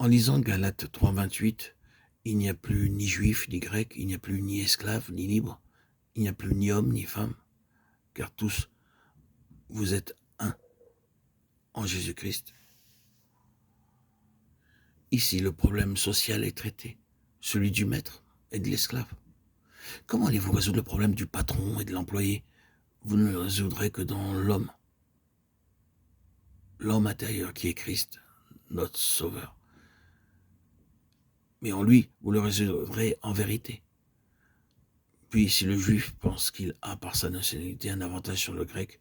En lisant Galates 3,28, il n'y a plus ni juif ni grec, il n'y a plus ni esclave ni libre, il n'y a plus ni homme ni femme, car tous vous êtes un en Jésus-Christ. Ici, le problème social est traité, celui du maître et de l'esclave. Comment allez-vous résoudre le problème du patron et de l'employé? Vous ne le résoudrez que dans l'homme intérieur qui est Christ, notre Sauveur. Mais en lui, vous le résoudrez en vérité. Puis si le juif pense qu'il a par sa nationalité un avantage sur le grec,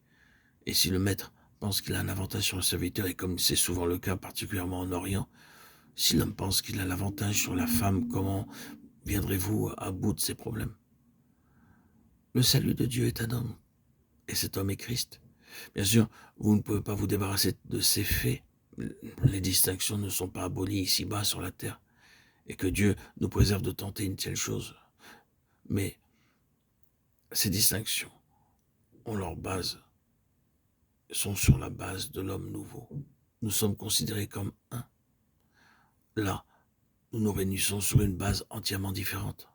et si le maître pense qu'il a un avantage sur le serviteur, et comme c'est souvent le cas, particulièrement en Orient, si l'homme pense qu'il a l'avantage sur la femme, comment viendrez-vous à bout de ces problèmes? Le salut de Dieu est un homme, et cet homme est Christ. Bien sûr, vous ne pouvez pas vous débarrasser de ces faits. Les distinctions ne sont pas abolies ici-bas sur la terre, et que Dieu nous préserve de tenter une telle chose. Mais ces distinctions ont leur base, sont sur la base de l'homme nouveau. Nous sommes considérés comme un. Là, nous nous réunissons sur une base entièrement différente.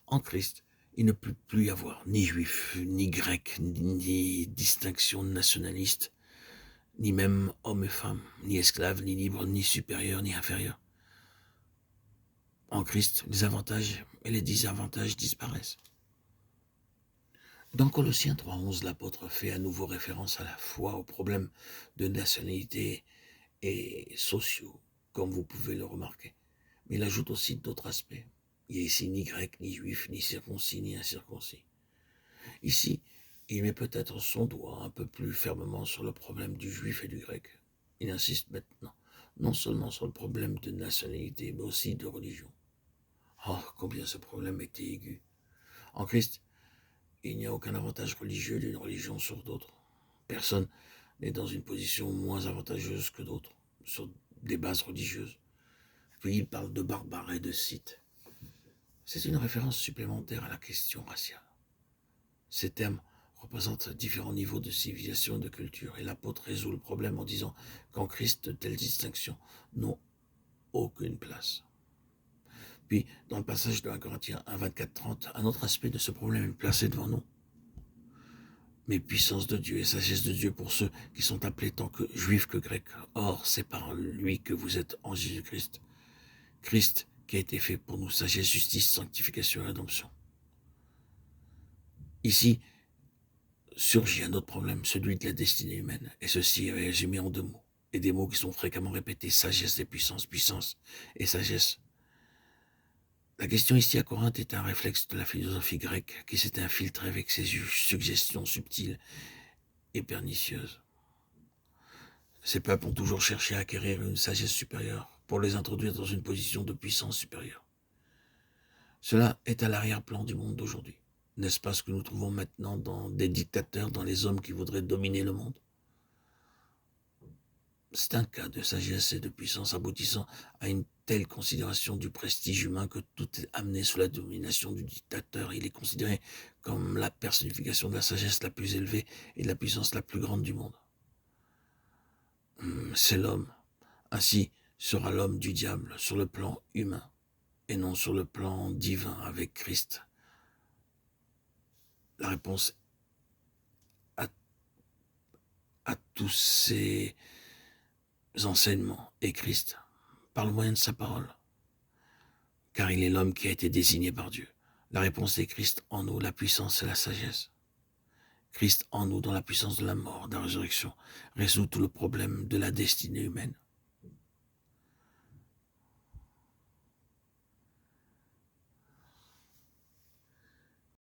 En Christ, il ne peut plus y avoir ni juif, ni grec, ni distinction nationaliste, ni même homme et femme, ni esclave, ni libre, ni supérieur, ni inférieur. En Christ, les avantages et les désavantages disparaissent. Dans Colossiens 3,11, l'apôtre fait à nouveau référence à la foi aux problèmes de nationalité et sociaux, comme vous pouvez le remarquer. Mais il ajoute aussi d'autres aspects. Il n'y a ici ni grec, ni juif, ni circoncis, ni incirconcis. Ici, il met peut-être son doigt un peu plus fermement sur le problème du juif et du grec. Il insiste maintenant, non seulement sur le problème de nationalité, mais aussi de religion. Oh, combien ce problème était aigu. En Christ, il n'y a aucun avantage religieux d'une religion sur d'autres. Personne n'est dans une position moins avantageuse que d'autres, sur des bases religieuses. Puis il parle de barbares et de scythes. C'est une référence supplémentaire à la question raciale. Ces termes représentent différents niveaux de civilisation et de culture, et l'apôtre résout le problème en disant qu'en Christ, de telles distinctions n'ont aucune place. Puis, dans le passage de 1 Corinthiens 1, 24-30, un autre aspect de ce problème est placé devant nous. Mais puissance de Dieu et sagesse de Dieu pour ceux qui sont appelés tant que juifs que grecs. Or, c'est par lui que vous êtes en Jésus-Christ. Christ qui a été fait pour nous sagesse, justice, sanctification et rédemption. Ici, surgit un autre problème, celui de la destinée humaine. Et ceci est résumé en deux mots. Et des mots qui sont fréquemment répétés, sagesse et puissance, puissance et sagesse. La question ici à Corinthe est un réflexe de la philosophie grecque qui s'est infiltrée avec ses suggestions subtiles et pernicieuses. Ces peuples ont toujours cherché à acquérir une sagesse supérieure pour les introduire dans une position de puissance supérieure. Cela est à l'arrière-plan du monde d'aujourd'hui. N'est-ce pas ce que nous trouvons maintenant dans des dictateurs, dans les hommes qui voudraient dominer le monde? C'est un cas de sagesse et de puissance aboutissant à une telle considération du prestige humain que tout est amené sous la domination du dictateur. Il est considéré comme la personnification de la sagesse la plus élevée et de la puissance la plus grande du monde. C'est l'homme. Ainsi sera l'homme du diable sur le plan humain et non sur le plan divin avec Christ. La réponse à tous ces enseignements est Christ, par le moyen de sa parole, car il est l'homme qui a été désigné par Dieu. La réponse est Christ en nous, la puissance et la sagesse. Christ en nous, dans la puissance de la mort, de la résurrection, résout tout le problème de la destinée humaine.